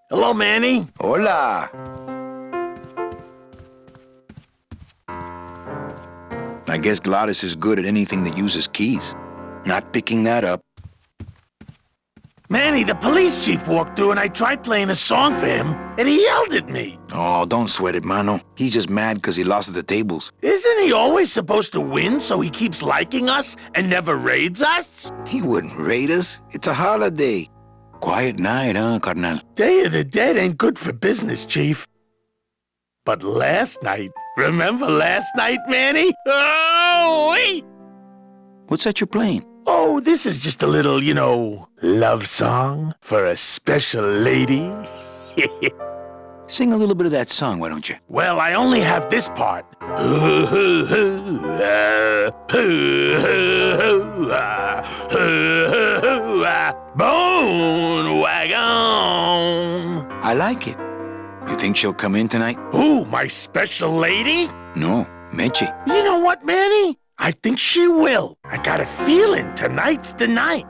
Hello, Manny. Hola. I guess Gladys is good at anything that uses keys. Not picking that up. Manny, the police chief walked through and I tried playing a song for him, and he yelled at me. Oh, don't sweat it, mano. He's just mad because he lost at the tables. Isn't he always supposed to win, so he keeps liking us and never raids us? He wouldn't raid us. It's a holiday. Quiet night, huh, carnal? Day of the Dead ain't good for business, Chief. But last night, remember last night, Manny? Oh, wait! What's that you're playing? Oh, this is just a little, you know, love song for a special lady. Sing a little bit of that song, why don't you? Well, I only have this part. Bone wagon. I like it. You think she'll come in tonight? Who, my special lady? No, Meche. You know what, Manny? I think she will. I got a feeling tonight's the night.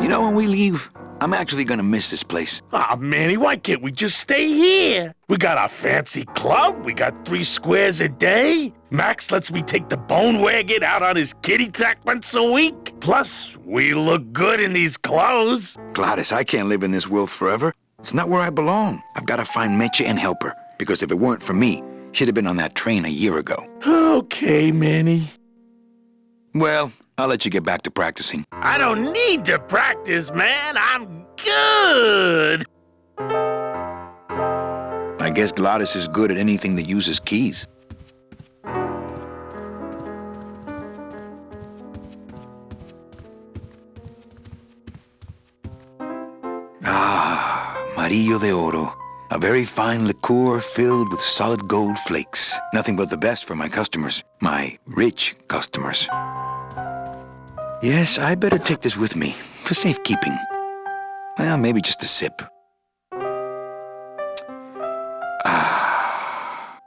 You know, when we leave, I'm actually gonna miss this place. Aw, Manny, why can't we just stay here? We got our fancy club. We got 3 squares a day. Max lets me take the bone wagon out on his kitty track once a week. Plus, we look good in these clothes. Gladys, I can't live in this world forever. It's not where I belong. I've got to find Meche and help her. Because if it weren't for me, she'd have been on that train a year ago. Okay, Manny. Well, I'll let you get back to practicing. I don't need to practice, man. I'm good. I guess Gladys is good at anything that uses keys. Ah, Amarillo de Oro. A very fine liqueur filled with solid gold flakes. Nothing but the best for my customers. My rich customers. Yes, I better take this with me for safekeeping. Well, maybe just a sip. Ah.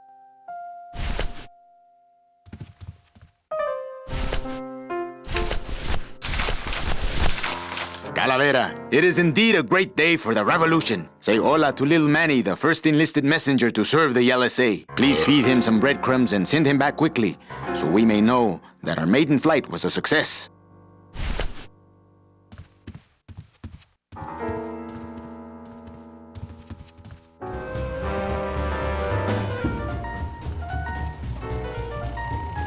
Calavera, it is indeed a great day for the revolution. Say hola to little Manny, the first enlisted messenger to serve the LSA. Please feed him some breadcrumbs and send him back quickly, so we may know that our maiden flight was a success.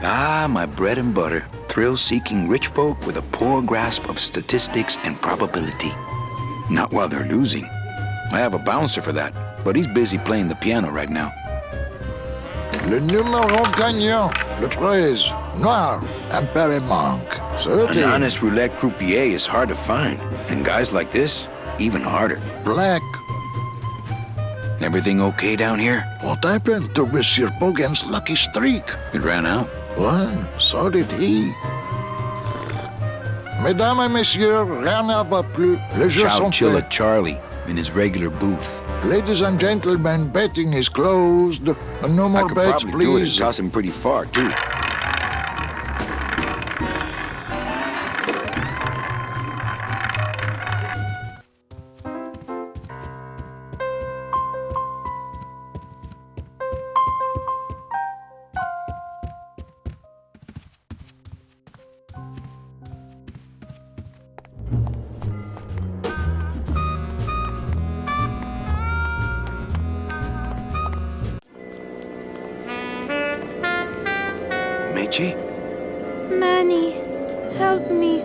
Ah, my bread and butter. Thrill-seeking rich folk with a poor grasp of statistics and probability. Not while they're losing. I have a bouncer for that, but he's busy playing the piano right now. Le numéro gagnant, le 13, noir, impérimante. An honest roulette croupier is hard to find, and guys like this, even harder. Black. Everything okay down here? What happened to Monsieur Bogan's lucky streak? It ran out. Well, so did he. Mesdames et messieurs, rien ne va plus. Les jeux sont Chowchilla faits. Charlie in his regular booth. Ladies and gentlemen, betting is closed. No I more could bets, probably do it and please. toss him pretty far, too. Meche? Manny, help me.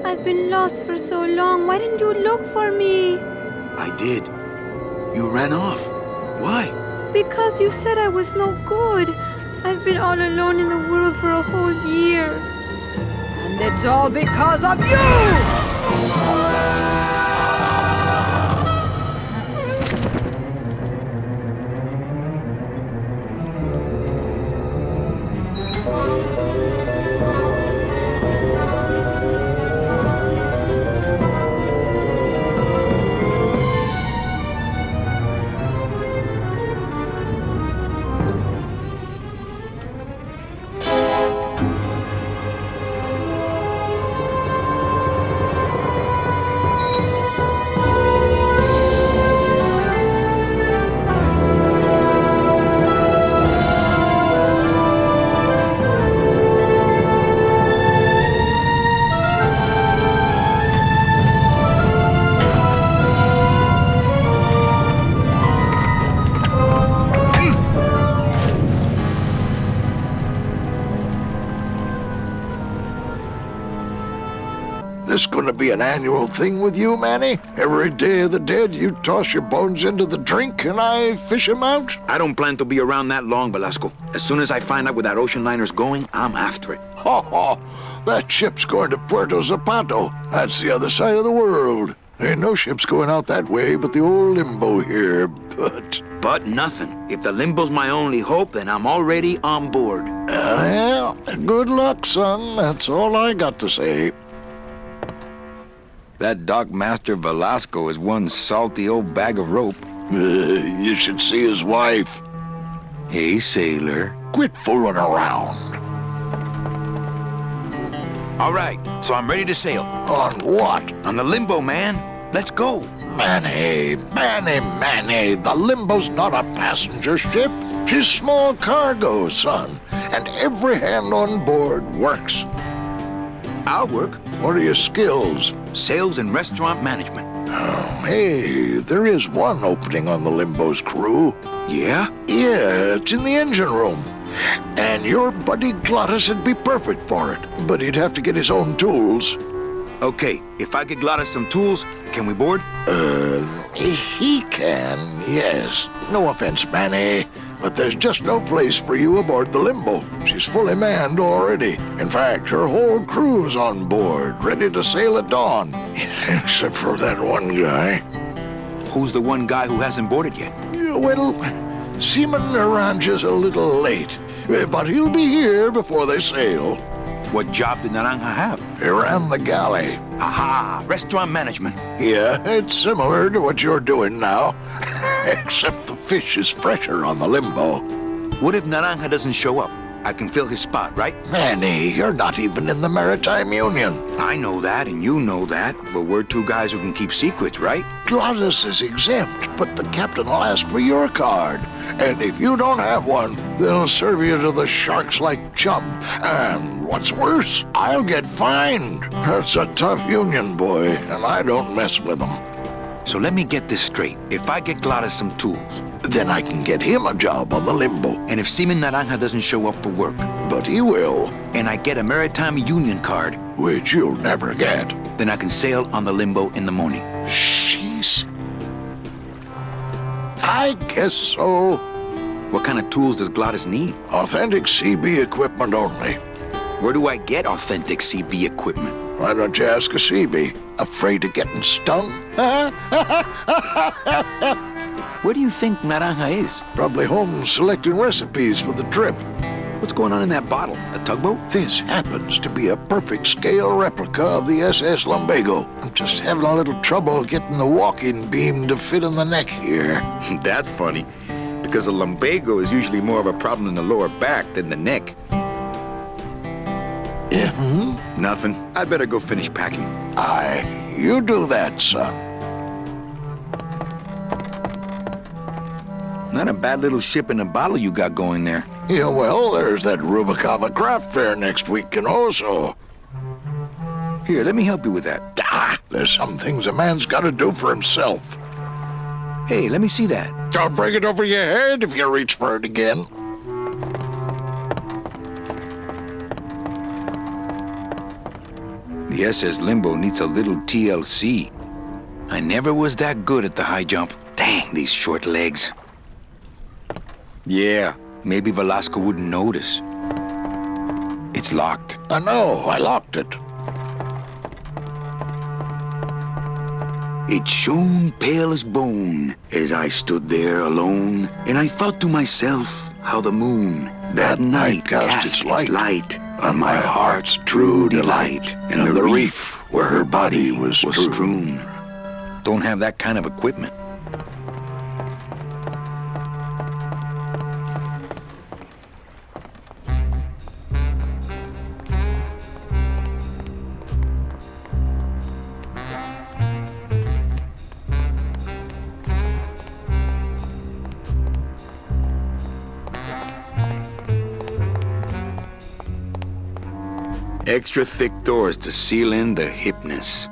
I've been lost for so long. Why didn't you look for me? I did. You ran off. Why? Because you said I was no good. I've been all alone in the world for a whole year. And it's all because of you! this gonna be an annual thing with you, Manny? Every Day of the Dead, you toss your bones into the drink and I fish 'em out? I don't plan to be around that long, Velasco. As soon as I find out where that ocean liner's going, I'm after it. Ho ho! That ship's going to Puerto Zapato. That's the other side of the world. Ain't no ships going out that way but the old Limbo here, but... But nothing. If the Limbo's my only hope, then I'm already on board. Well, good luck, son. That's all I got to say. That dockmaster Velasco is one salty old bag of rope. You should see his wife. Hey, sailor. Quit fooling around. All right, so I'm ready to sail. On what? On the Limbo, man. Let's go. Manny, the Limbo's not a passenger ship. She's small cargo, son. And every hand on board works. I'll work. What are your skills? Sales and restaurant management. Oh, hey, there is one opening on the Limbo's crew. Yeah? Yeah, it's in the engine room. And your buddy Glottis would be perfect for it. But he'd have to get his own tools. Okay, if I get Glottis some tools, can we board? He can, yes. No offense, Manny, but there's just no place for you aboard the Limbo. She's fully manned already. In fact, her whole crew's on board, ready to sail at dawn. Except for that one guy. Who's the one guy who hasn't boarded yet? Yeah, well, Seaman Naranja's a little late, but he'll be here before they sail. What job did Naranja have? He ran the galley. Aha! Restaurant management. Yeah, it's similar to what you're doing now. Except the fish is fresher on the Limbo. What if Naranja doesn't show up? I can fill his spot, right? Manny, you're not even in the Maritime Union. I know that, and you know that, but we're two guys who can keep secrets, right? Glottis is exempt, but the captain will ask for your card. And if you don't have one, they'll serve you to the sharks like chum. And what's worse, I'll get fined. That's a tough union, boy, and I don't mess with them. So let me get this straight. If I get Glottis some tools, then I can get him a job on the Limbo. and if Seaman Naranja doesn't show up for work, But he will, and I get a Maritime Union card, which you'll never get. then I can sail on the Limbo in the morning. Jeez. I guess so. What kind of tools does Glottis need? Authentic CB equipment only. Where do I get authentic CB equipment? Why don't you ask a CB? Afraid of getting stung? Where do you think Naranja is? Probably home selecting recipes for the trip. What's going on in that bottle? A tugboat? This happens to be a perfect scale replica of the SS Lumbago. I'm just having a little trouble getting the walking beam to fit in the neck here. That's funny, because a lumbago is usually more of a problem in the lower back than the neck. Nothing. I'd better go finish packing. Aye, you do that, son. Not a bad little ship in a bottle you got going there. Yeah, well, there's that Rubicava craft fair next week, and also... Here, let me help you with that. There's some things a man's got to do for himself. Hey, let me see that. I'll break it over your head if you reach for it again. The SS Limbo needs a little TLC. I never was that good at the high jump. Dang, these short legs. Yeah, maybe Velasco wouldn't notice. It's locked. I know, I locked it. It shone pale as bone as I stood there alone, and I thought to myself how the moon that night cast its light on my heart's true delight, and the reef where her body was strewn. Don't have that kind of equipment. Extra thick doors to seal in the hipness.